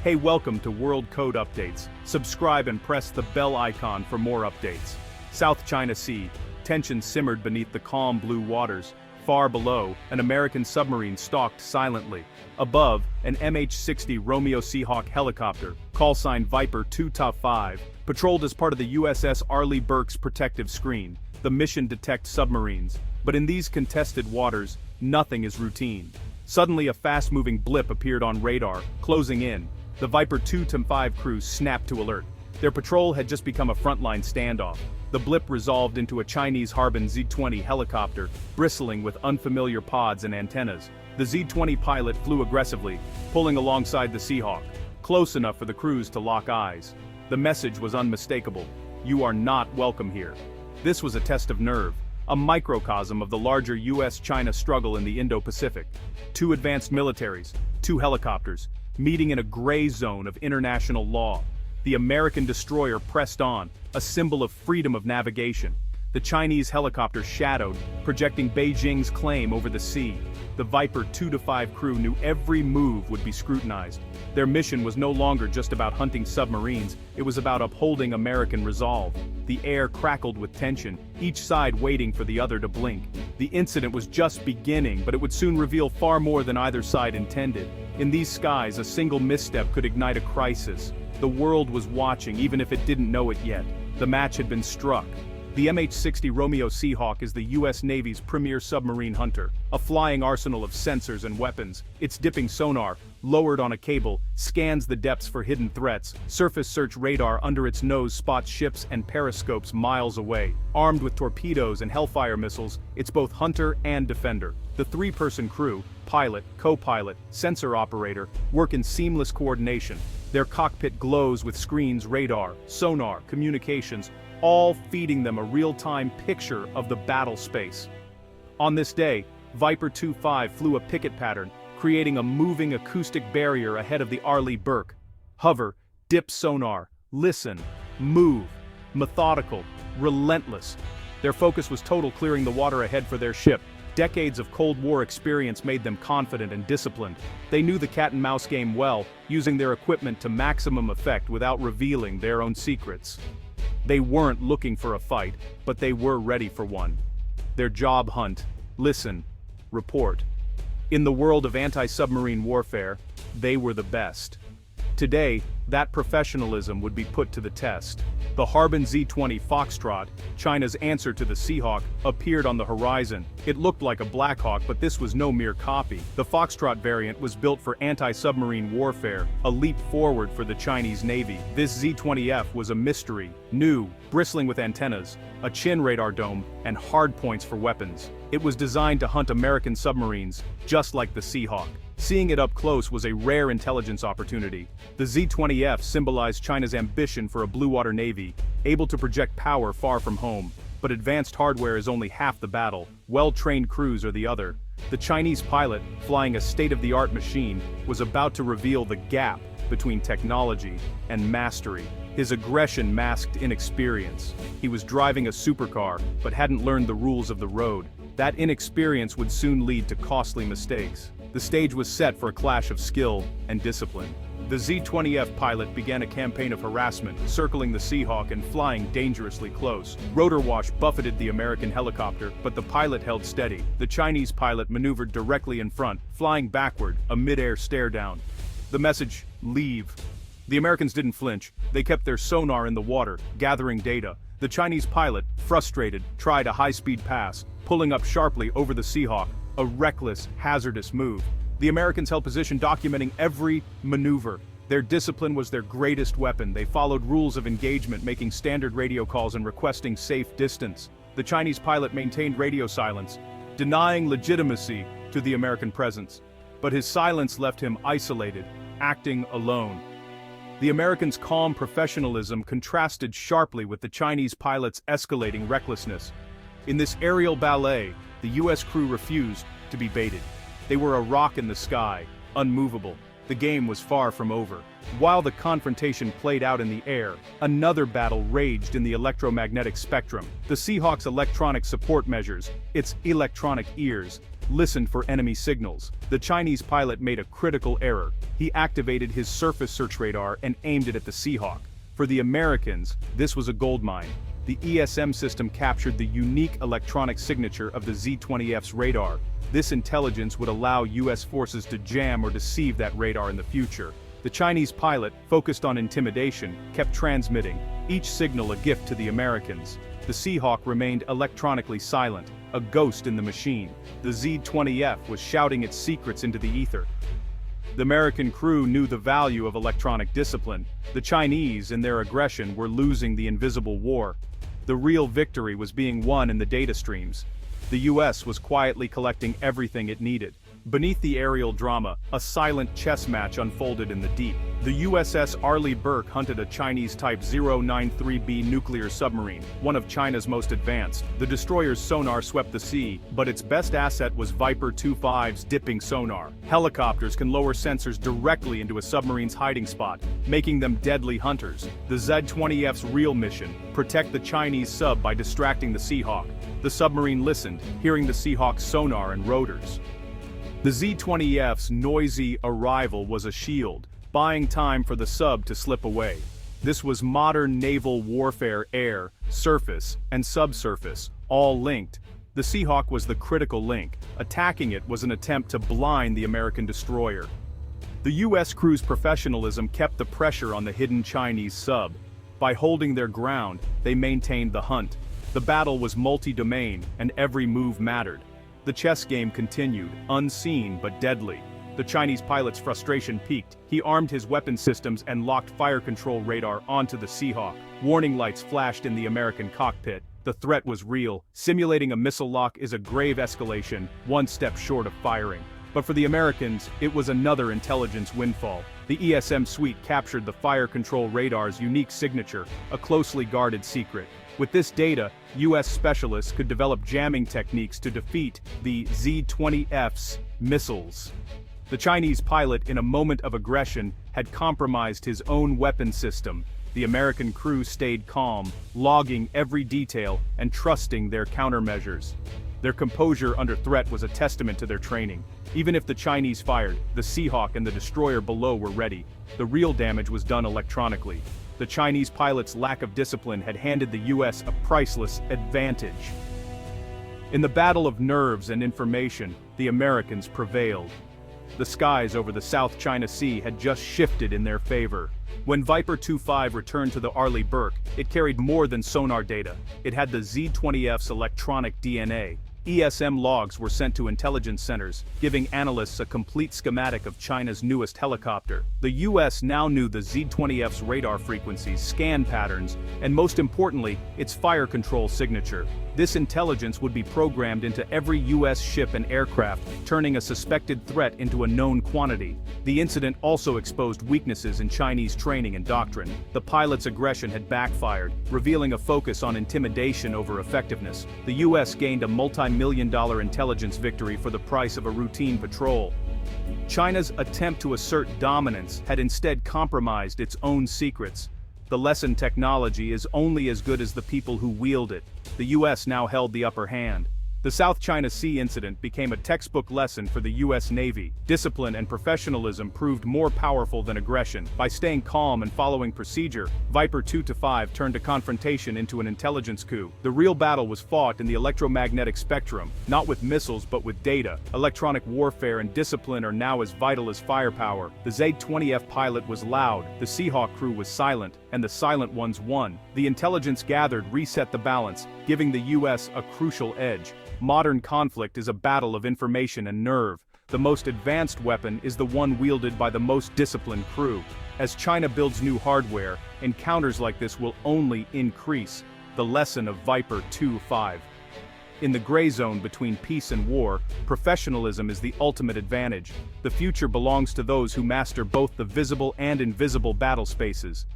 Hey, welcome to World Code Updates. Subscribe and press the bell icon for more updates. South China Sea. Tensions simmered beneath the calm blue waters. Far below, an American submarine stalked silently. Above, an MH-60 Romeo Seahawk helicopter, callsign Viper 2-5, patrolled as part of the USS Arleigh Burke's protective screen. The mission detects submarines. But in these contested waters, nothing is routine. Suddenly a fast-moving blip appeared on radar, closing in. The Viper 2-5 crew snapped to alert. Their patrol had just become a frontline standoff. The blip resolved into a Chinese Harbin Z-20 helicopter, bristling with unfamiliar pods and antennas. The Z-20 pilot flew aggressively, pulling alongside the Seahawk, close enough for the crews to lock eyes. The message was unmistakable: "You are not welcome here." This was a test of nerve, a microcosm of the larger US-China struggle in the Indo-Pacific. Two advanced militaries, two helicopters, meeting in a gray zone of international law. The American destroyer pressed on, a symbol of freedom of navigation. The Chinese helicopter shadowed, projecting Beijing's claim over the sea. The Viper 2-5 crew knew every move would be scrutinized. Their mission was no longer just about hunting submarines, it was about upholding American resolve. The air crackled with tension, each side waiting for the other to blink. The incident was just beginning, but it would soon reveal far more than either side intended. In these skies, a single misstep could ignite a crisis. The world was watching, even if it didn't know it yet. The match had been struck. The MH-60 Romeo Seahawk is the US Navy's premier submarine hunter, a flying arsenal of sensors and weapons. Its dipping sonar, lowered on a cable, scans the depths for hidden threats. Surface search radar under its nose spots ships and periscopes miles away. Armed with torpedoes and Hellfire missiles, it's both hunter and defender. The three-person crew, pilot, co-pilot, sensor operator, work in seamless coordination. Their cockpit glows with screens, radar, sonar, communications, all feeding them a real-time picture of the battle space. On this day, Viper 2-5 flew a picket pattern, creating a moving acoustic barrier ahead of the Arleigh Burke. Hover, dip sonar, listen, move, methodical, relentless. Their focus was total, clearing the water ahead for their ship. Decades of Cold War experience made them confident and disciplined. They knew the cat-and-mouse game well, using their equipment to maximum effect without revealing their own secrets. They weren't looking for a fight, but they were ready for one. Their job: hunt, listen, report. In the world of anti-submarine warfare, they were the best. Today, that professionalism would be put to the test. The Harbin Z-20 Foxtrot, China's answer to the Seahawk, appeared on the horizon. It looked like a Black Hawk, but this was no mere copy. The Foxtrot variant was built for anti-submarine warfare, a leap forward for the Chinese Navy. This Z-20F was a mystery, new, bristling with antennas, a chin radar dome, and hard points for weapons. It was designed to hunt American submarines, just like the Seahawk. Seeing it up close was a rare intelligence opportunity. The Z-20F symbolized China's ambition for a blue water navy, able to project power far from home. But advanced hardware is only half the battle, well-trained crews are the other. The Chinese pilot, flying a state-of-the-art machine, was about to reveal the gap between technology and mastery. His aggression masked inexperience. He was driving a supercar, but hadn't learned the rules of the road. That inexperience would soon lead to costly mistakes. The stage was set for a clash of skill and discipline. The Z-20F pilot began a campaign of harassment, circling the Seahawk and flying dangerously close. Rotor wash buffeted the American helicopter, but the pilot held steady. The Chinese pilot maneuvered directly in front, flying backward, a mid-air stare-down. The message: leave. The Americans didn't flinch. They kept their sonar in the water, gathering data. The Chinese pilot, frustrated, tried a high-speed pass, pulling up sharply over the Seahawk, a reckless, hazardous move. The Americans held position, documenting every maneuver. Their discipline was their greatest weapon. They followed rules of engagement, making standard radio calls and requesting safe distance. The Chinese pilot maintained radio silence, denying legitimacy to the American presence. But his silence left him isolated, acting alone. The Americans' calm professionalism contrasted sharply with the Chinese pilot's escalating recklessness. In this aerial ballet, the US crew refused to be baited. They were a rock in the sky, unmovable. The game was far from over. While the confrontation played out in the air, another battle raged in the electromagnetic spectrum. The Seahawk's electronic support measures, its electronic ears, listened for enemy signals. The Chinese pilot made a critical error. He activated his surface search radar and aimed it at the Seahawk. For the Americans, this was a goldmine. The ESM system captured the unique electronic signature of the Z-20F's radar. This intelligence would allow US forces to jam or deceive that radar in the future. The Chinese pilot, focused on intimidation, kept transmitting, each signal a gift to the Americans. The Seahawk remained electronically silent, a ghost in the machine. The Z-20F was shouting its secrets into the ether. The American crew knew the value of electronic discipline. The Chinese, in their aggression, were losing the invisible war. The real victory was being won in the data streams. The US was quietly collecting everything it needed. Beneath the aerial drama, a silent chess match unfolded in the deep. The USS Arleigh Burke hunted a Chinese Type 093B nuclear submarine, one of China's most advanced. The destroyer's sonar swept the sea, but its best asset was Viper 25's dipping sonar. Helicopters can lower sensors directly into a submarine's hiding spot, making them deadly hunters. The Z-20F's real mission: protect the Chinese sub by distracting the Seahawk. The submarine listened, hearing the Seahawk's sonar and rotors. The Z-20F's noisy arrival was a shield, buying time for the sub to slip away. This was modern naval warfare: air, surface, and subsurface, all linked. The Seahawk was the critical link. Attacking it was an attempt to blind the American destroyer. The US crew's professionalism kept the pressure on the hidden Chinese sub. By holding their ground, they maintained the hunt. The battle was multi-domain, and every move mattered. The chess game continued, unseen but deadly. The Chinese pilot's frustration peaked. He armed his weapon systems and locked fire control radar onto the Seahawk. Warning lights flashed in the American cockpit. The threat was real. Simulating a missile lock is a grave escalation, one step short of firing. But for the Americans, it was another intelligence windfall. The ESM suite captured the fire control radar's unique signature, a closely guarded secret. With this data, US specialists could develop jamming techniques to defeat the Z-20F's missiles. The Chinese pilot, in a moment of aggression, had compromised his own weapon system. The American crew stayed calm, logging every detail and trusting their countermeasures. Their composure under threat was a testament to their training. Even if the Chinese fired, the Seahawk and the destroyer below were ready. The real damage was done electronically. The Chinese pilot's lack of discipline had handed the US a priceless advantage. In the battle of nerves and information, the Americans prevailed. The skies over the South China Sea had just shifted in their favor. When Viper 25 returned to the Arleigh Burke, it carried more than sonar data. It had the Z-20F's electronic DNA. ESM logs were sent to intelligence centers, giving analysts a complete schematic of China's newest helicopter. The US now knew the Z-20F's radar frequencies, scan patterns, and most importantly, its fire control signature. This intelligence would be programmed into every US ship and aircraft, turning a suspected threat into a known quantity. The incident also exposed weaknesses in Chinese training and doctrine. The pilot's aggression had backfired, revealing a focus on intimidation over effectiveness. The US gained a multi-million-dollar intelligence victory for the price of a routine patrol. China's attempt to assert dominance had instead compromised its own secrets. The lesson: technology is only as good as the people who wield it. The US now held the upper hand. The South China Sea incident became a textbook lesson for the US Navy. Discipline and professionalism proved more powerful than aggression. By staying calm and following procedure, Viper 2-5 turned a confrontation into an intelligence coup. The real battle was fought in the electromagnetic spectrum, not with missiles but with data. Electronic warfare and discipline are now as vital as firepower. The Z-20F pilot was loud, the Seahawk crew was silent, and the silent ones won. The intelligence gathered reset the balance, giving the US a crucial edge. Modern conflict is a battle of information and nerve. The most advanced weapon is the one wielded by the most disciplined crew. As China builds new hardware, encounters like this will only increase. The lesson of Viper 2-5. In the gray zone between peace and war, professionalism is the ultimate advantage. The future belongs to those who master both the visible and invisible battle spaces.